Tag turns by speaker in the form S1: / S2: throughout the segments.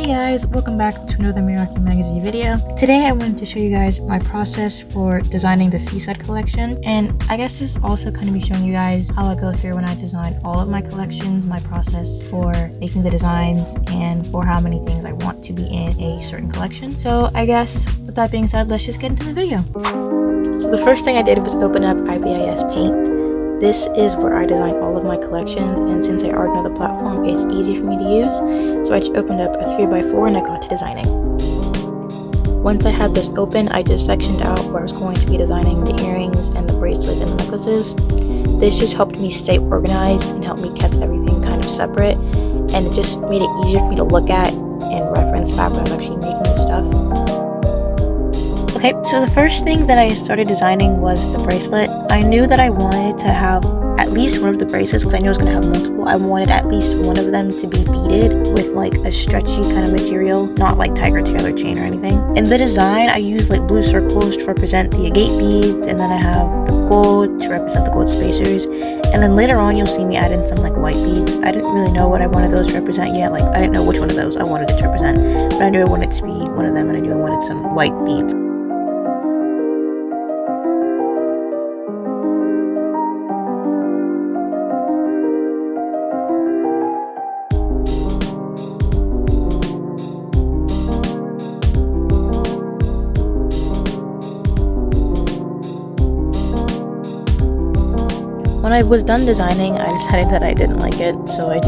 S1: Guys, welcome back to another Meraki magazine video. Today I wanted to show you guys my process for designing the Seaside collection, and I guess this is also kind of be showing you guys how I go through when I design all of my collections, my process for making the designs, and for how many things I want to be in a certain collection. So I guess with that being said, let's just get into the video. So the first thing I did was open up IBIS Paint. This is where I design all of my collections, and since I already know the platform, it's easy for me to use. So I just opened up a 3x4 and I got to designing. Once I had this open, I just sectioned out where I was going to be designing the earrings and the bracelets and the necklaces. This just helped me stay organized and helped me keep everything kind of separate, and it just made it easier for me to look at and reference back when I'm actually making this stuff. Okay, so the first thing that I started designing was the bracelet. I knew that I wanted to have at least one of the bracelets, because I knew I was going to have multiple. I wanted at least one of them to be beaded with like a stretchy kind of material, not like tiger tail or chain or anything. In the design, I used like blue circles to represent the agate beads, and then I have the gold to represent the gold spacers, and then later on you'll see me add in some like white beads. I didn't really know what I wanted those to represent yet. Like I didn't know which one of those I wanted it to represent, but I knew I wanted it to be one of them, and I knew I wanted some white beads. When I was done designing, I decided that I didn't like it, so I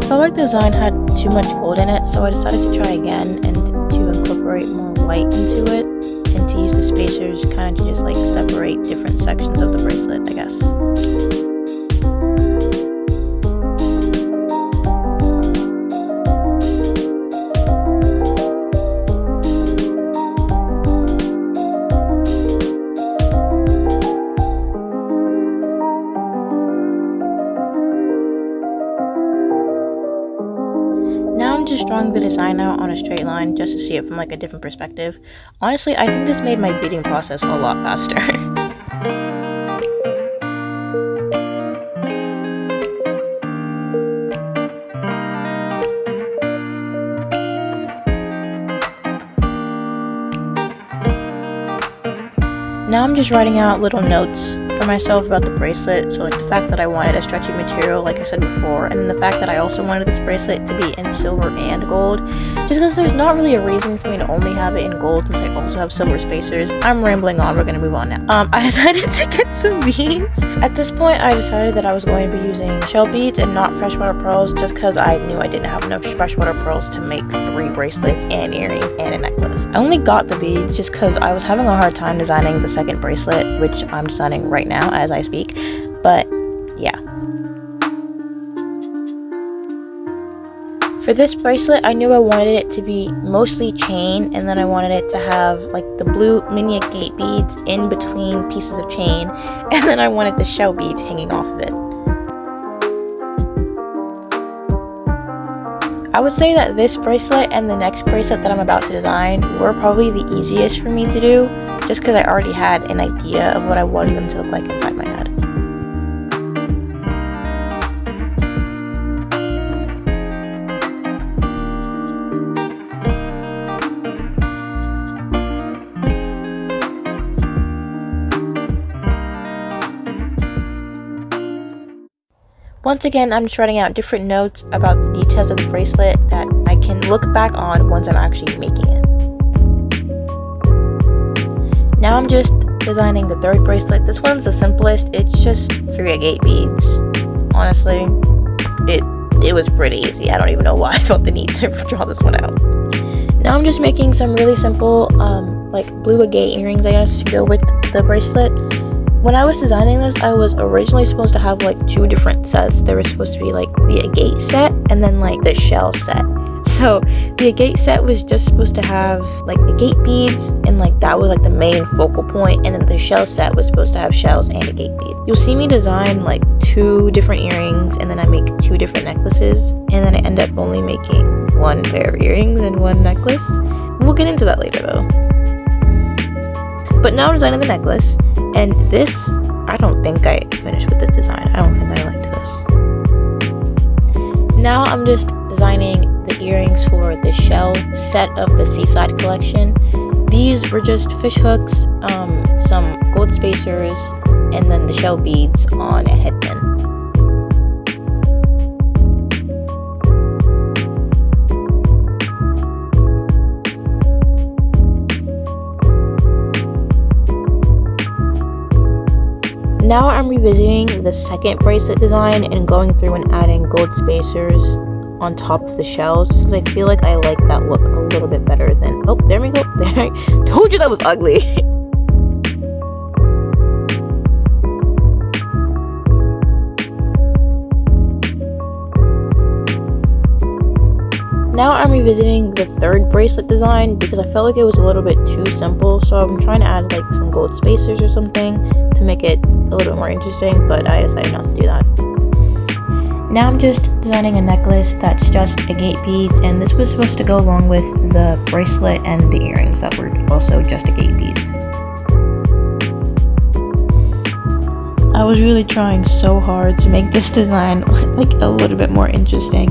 S1: felt like the design had too much gold in it, so I decided to try again and to incorporate more white into it, and to use the spacers kind of to just like separate different sections of the bracelet, I guess. Now I'm just drawing the design out on a straight line just to see it from like a different perspective. Honestly, I think this made my beading process a lot faster. Now I'm just writing out little notes for myself about the bracelet, so like the fact that I wanted a stretchy material like I said before, and then the fact that I also wanted this bracelet to be in silver and gold, just because there's not really a reason for me to only have it in gold since I also have silver spacers. I'm rambling on, we're gonna move on now. I decided to get some beads. At this point I decided that I was going to be using shell beads and not freshwater pearls, just because I knew I didn't have enough freshwater pearls to make 3 bracelets and earrings and a necklace. I only got the beads just because I was having a hard time designing the second bracelet, which I'm designing right now as I speak, but yeah. For this bracelet, I knew I wanted it to be mostly chain, and then I wanted it to have like the blue mini agate beads in between pieces of chain, and then I wanted the shell beads hanging off of it. I would say that this bracelet and the next bracelet that I'm about to design were probably the easiest for me to do, just because I already had an idea of what I wanted them to look like inside my head. Once again, I'm just writing out different notes about the details of the bracelet that I can look back on once I'm actually making it. Now I'm just designing the third bracelet. This one's the simplest. It's just 3 agate beads. Honestly, it was pretty easy. I don't even know why I felt the need to draw this one out. Now I'm just making some really simple like blue agate earrings, I guess, to go with the bracelet. When I was designing this, I was originally supposed to have like 2 different sets. There was supposed to be like the agate set and then like the shell set. So the agate set was just supposed to have like agate beads, and like that was like the main focal point, and then the shell set was supposed to have shells and agate beads. You'll see me design like 2 different earrings, and then I make 2 different necklaces, and then I end up only making 1 pair of earrings and 1 necklace. We'll get into that later though. But now I'm designing the necklace, and this, I don't think I finished with the design. I don't think I now I'm just designing the earrings for the shell set of the Seaside collection. These were just fish hooks, some gold spacers, and then the shell beads on a headpin. Now I'm revisiting the second bracelet design and going through and adding gold spacers on top of the shells, just because I feel like I like that look a little bit better than, oh, there we go, there, told you that was ugly. Now I'm revisiting the third bracelet design because I felt like it was a little bit too simple, so I'm trying to add like some gold spacers or something to make it a little bit more interesting, but I decided not to do that. Now I'm just designing a necklace that's just agate beads, and this was supposed to go along with the bracelet and the earrings that were also just agate beads. I was really trying so hard to make this design like a little bit more interesting.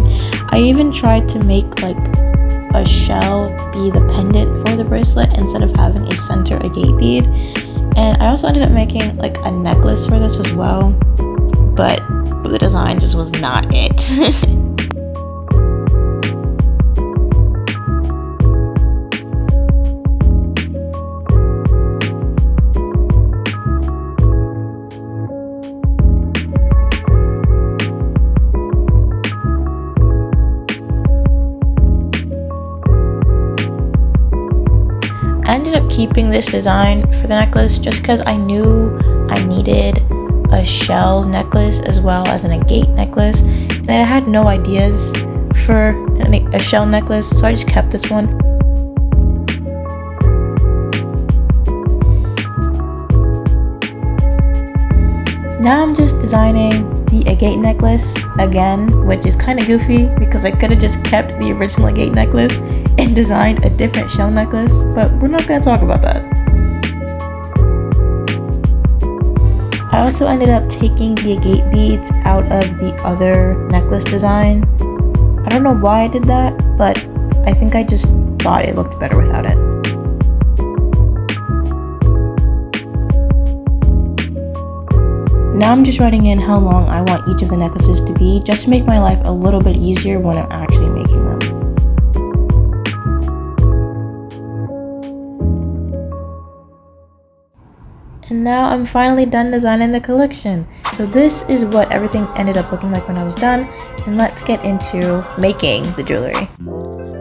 S1: I even tried to make like a shell be the pendant for the bracelet instead of having a center agate bead. And I also ended up making like a necklace for this as well, but the design just was not it. I ended up keeping this design for the necklace just because I knew I needed a shell necklace as well as an agate necklace, and I had no ideas for a shell necklace, so I just kept this one. Now I'm just designing the agate necklace again, which is kind of goofy because I could have just kept the original agate necklace and designed a different shell necklace, but we're not going to talk about that. I also ended up taking the agate beads out of the other necklace design. I don't know why I did that, but I think I just thought it looked better without it. Now I'm just writing in how long I want each of the necklaces to be, just to make my life a little bit easier when I'm actually making them. And now I'm finally done designing the collection. So this is what everything ended up looking like when I was done, and let's get into making the jewelry.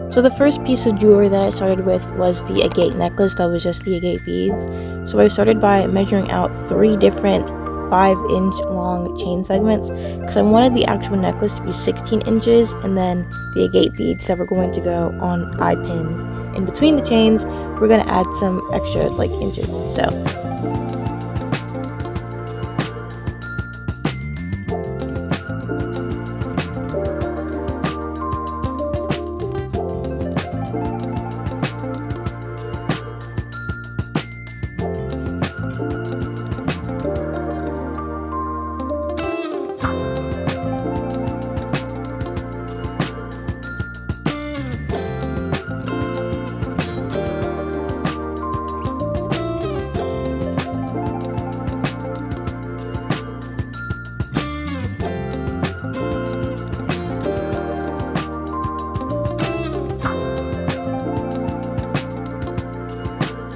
S1: So the first piece of jewelry that I started with was the agate necklace that was just the agate beads. So I started by measuring out 3 different 5-inch long chain segments because I wanted the actual necklace to be 16 inches and then the agate beads that were going to go on eye pins. In between the chains, we're going to add some extra like inches. So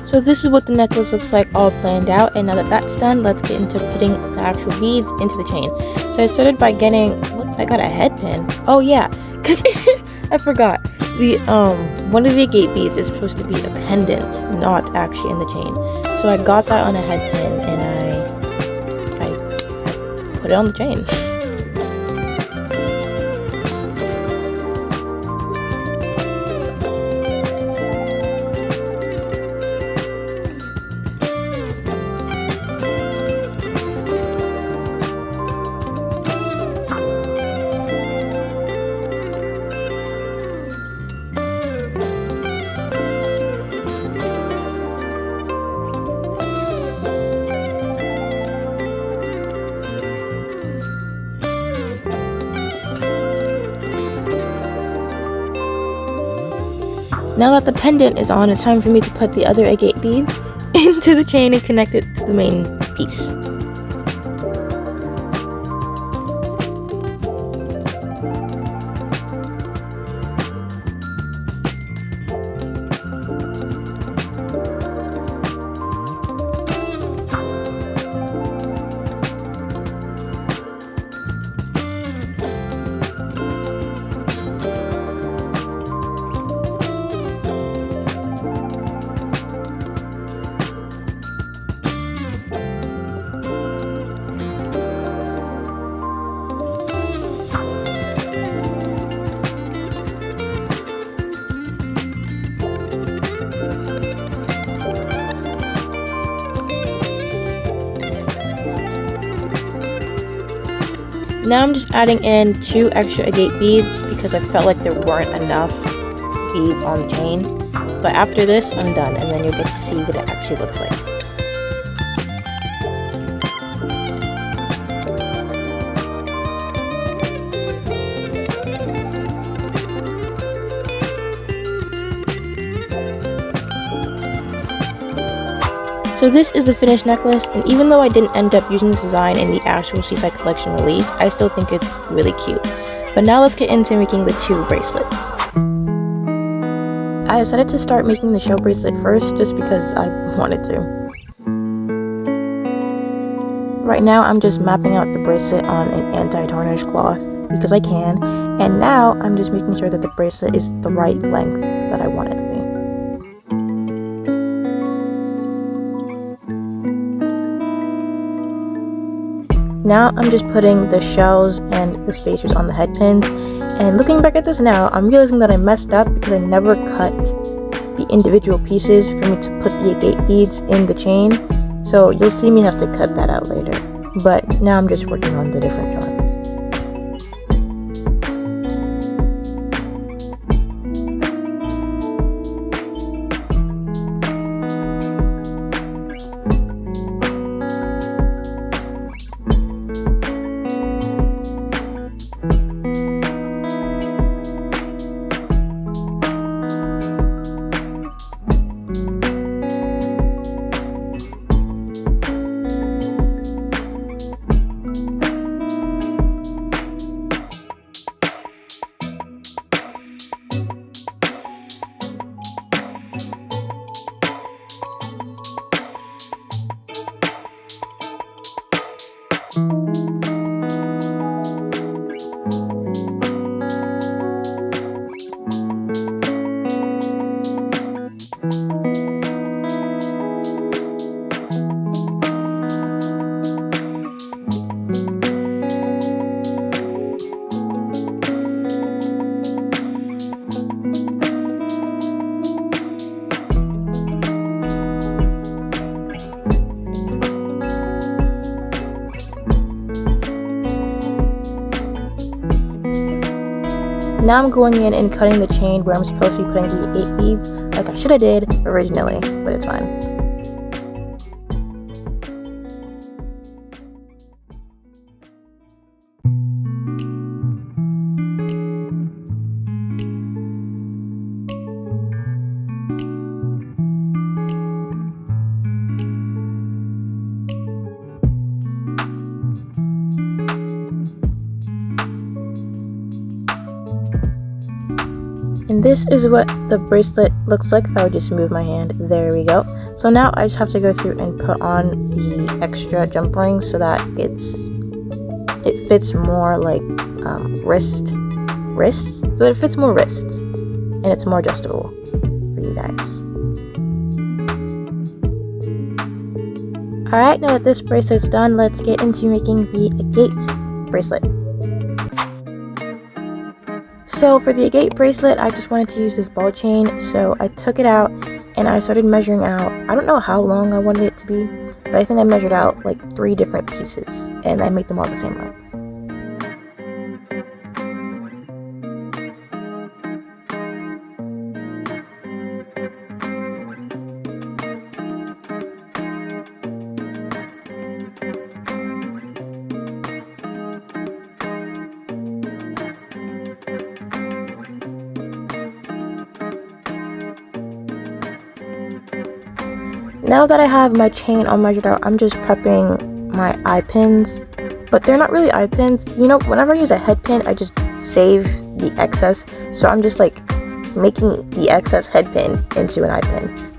S1: So this is what the necklace looks like all planned out, and now that that's done, let's get into putting the actual beads into the chain. So I started by getting, I got a head pin. Oh yeah, because I forgot. The one of the agate beads is supposed to be a pendant, not actually in the chain. So I got that on a head pin and I put it on the chain. Now that the pendant is on, it's time for me to put the other agate beads into the chain and connect it to the main piece. Now I'm just adding in 2 extra agate beads because I felt like there weren't enough beads on the chain. But after this, I'm done, and then you'll get to see what it actually looks like. So this is the finished necklace, and even though I didn't end up using this design in the actual Seaside collection release, I still think it's really cute. But now let's get into making the 2 bracelets. I decided to start making the shell bracelet first just because I wanted to. Right now I'm just mapping out the bracelet on an anti-tarnish cloth because I can, and now I'm just making sure that the bracelet is the right length that I want it to be. Now I'm just putting the shells and the spacers on the head pins, and looking back at this now, I'm realizing that I messed up because I never cut the individual pieces for me to put the agate beads in the chain, so you'll see me have to cut that out later. But now I'm just working on the different charms. Now I'm going in and cutting the chain where I'm supposed to be putting the 8 beads, like I should have did originally, but it's fine. And this is what the bracelet looks like if I would just move my hand. There we go. So now I just have to go through and put on the extra jump rings so that it fits more like wrists. So it fits more wrists and it's more adjustable for you guys. Alright, now that this bracelet's done, let's get into making the agate bracelet. So for the agate bracelet, I just wanted to use this ball chain, so I took it out and I started measuring out. I don't know how long I wanted it to be, but I think I measured out like 3 different pieces and I made them all the same length. Now that I have my chain all measured out, I'm just prepping my eye pins, but they're not really eye pins. You know, whenever I use a head pin, I just save the excess, so I'm just like making the excess head pin into an eye pin.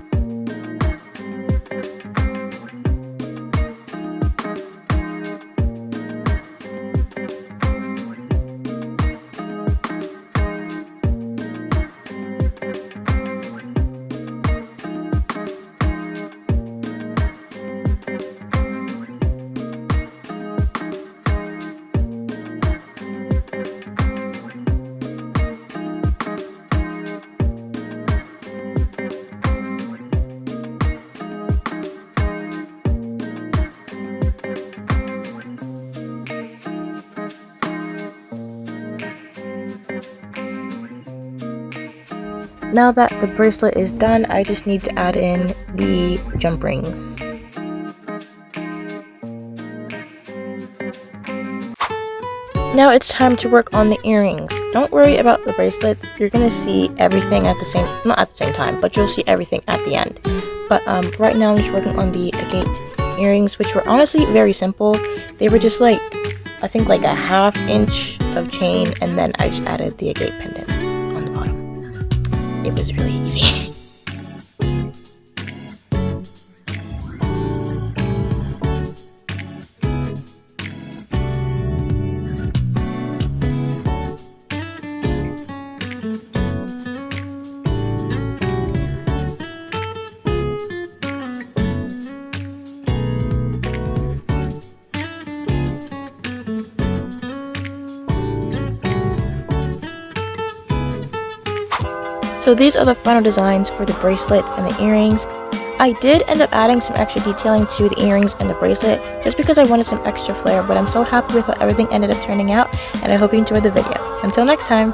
S1: Now that the bracelet is done, I just need to add in the jump rings. Now it's time to work on the earrings. Don't worry about the bracelets. You're gonna see everything at the same, not at the same time, but you'll see everything at the end. But right now I'm just working on the agate earrings, which were honestly very simple. They were just like, I think like a ½ inch of chain, and then I just added the agate pendants on the bottom. It was really easy. So these are the final designs for the bracelets and the earrings. I did end up adding some extra detailing to the earrings and the bracelet just because I wanted some extra flair, but I'm so happy with how everything ended up turning out, and I hope you enjoyed the video. Until next time!